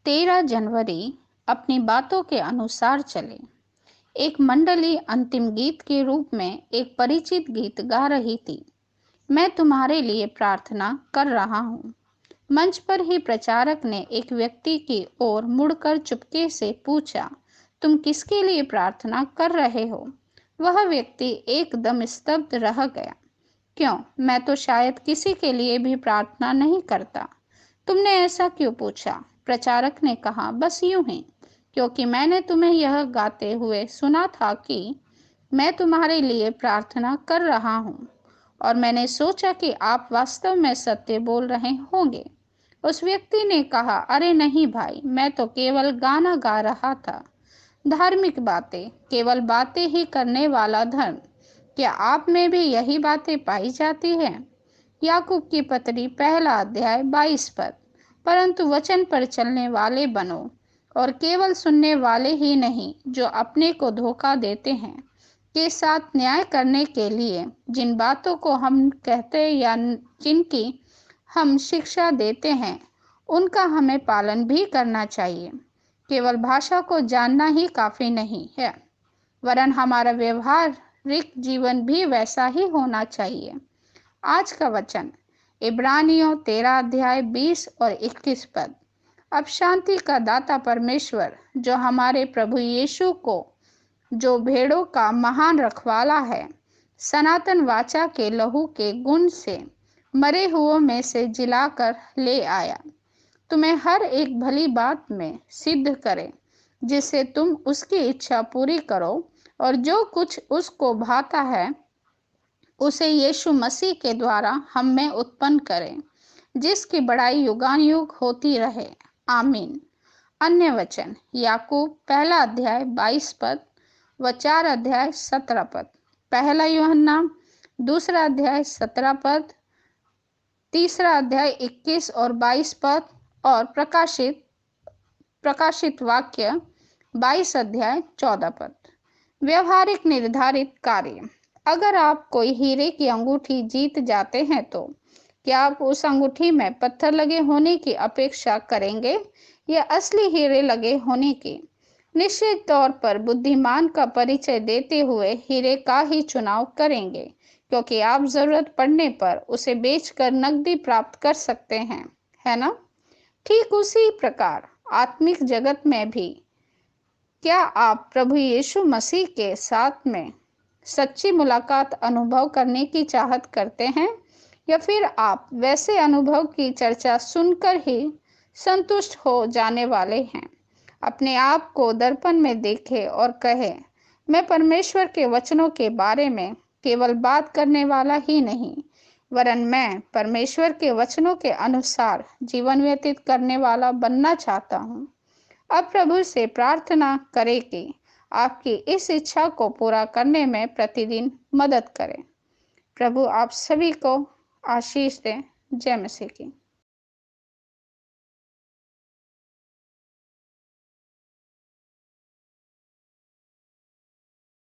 13 जनवरी अपनी बातों के अनुसार चले। एक मंडली अंतिम गीत के रूप में एक परिचित गीत गा रही थी। मैं तुम्हारे लिए प्रार्थना कर रहा हूँ। मंच पर ही प्रचारक ने एक व्यक्ति की ओर मुड़कर चुपके से पूछा, तुम किसके लिए प्रार्थना कर रहे हो? वह व्यक्ति एकदम स्तब्ध रह गया। क्यों, मैं तो शायद किसी के लिए भी प्रार्थना नहीं करता। तुमने ऐसा क्यों पूछा? प्रचारक ने कहा, बस यूं ही, क्योंकि मैंने तुम्हें यह गाते हुए सुना था कि मैं तुम्हारे लिए प्रार्थना कर रहा हूँ, और मैंने सोचा कि आप वास्तव में सत्य बोल रहे होंगे। उस व्यक्ति ने कहा, अरे नहीं भाई, मैं तो केवल गाना गा रहा था। धार्मिक बातें, केवल बातें ही करने वाला धर्म। क्या आप में भी यही बातें पाई जाती हैं? याकूब की पत्री 1 अध्याय 22 पद। परंतु वचन पर चलने वाले बनो, और केवल सुनने वाले ही नहीं जो अपने को धोखा देते हैं, के साथ न्याय करने के लिए जिन बातों को हम कहते या जिनकी हम शिक्षा देते हैं, उनका हमें पालन भी करना चाहिए। केवल भाषा को जानना ही काफी नहीं है, वरन हमारा व्यवहारिक जीवन भी वैसा ही होना चाहिए। आज का वचन इब्रानियों 13 अध्याय 20 और 21 पद। अब शांति का दाता परमेश्वर, जो हमारे प्रभु यीशु को, जो भेड़ों का महान रखवाला है, सनातन वाचा के लहू के गुण से मरे हुओं में से जिलाकर ले आया, तुम्हें हर एक भली बात में सिद्ध करे, जिससे तुम उसकी इच्छा पूरी करो, और जो कुछ उसको भाता है उसे यीशु मसीह के द्वारा हम में उत्पन्न करें, जिसकी बड़ाई युगानुयुग होती रहे। आमीन। अन्य वचन याकूब 1 अध्याय 22 पद व 4 अध्याय 17 पद, 1 यूहन्ना 2 अध्याय 17 पद, 3 अध्याय 21 और 22 पद, और प्रकाशित वाक्य 22 अध्याय 14 पद। व्यवहारिक निर्धारित कार्य। अगर आप कोई हीरे की अंगूठी जीत जाते हैं तो क्या आप उस अंगूठी में पत्थर लगे होने की अपेक्षा करेंगे या असली हीरे लगे होने की? निश्चित तौर पर बुद्धिमान का परिचय देते हुए हीरे का ही चुनाव करेंगे, क्योंकि आप जरूरत पड़ने पर उसे बेचकर नकदी प्राप्त कर सकते हैं, है ना? ठीक उसी प्रकार आत्मिक जगत में भी क्या आप प्रभु यीशु मसीह के साथ में सच्ची मुलाकात अनुभव करने की चाहत करते हैं, या फिर आप वैसे अनुभव की चर्चा सुनकर ही संतुष्ट हो जाने वाले हैं? अपने आप को दर्पण में देखें और कहें, मैं परमेश्वर के वचनों के बारे में केवल बात करने वाला ही नहीं, वरन मैं परमेश्वर के वचनों के अनुसार जीवन व्यतीत करने वाला बनना चाहता हूँ। अब प्रभु से प्रार्थना करें कि आपकी इस इच्छा को पूरा करने में प्रतिदिन मदद करें। प्रभु आप सभी को आशीष दें। जय मसीह की।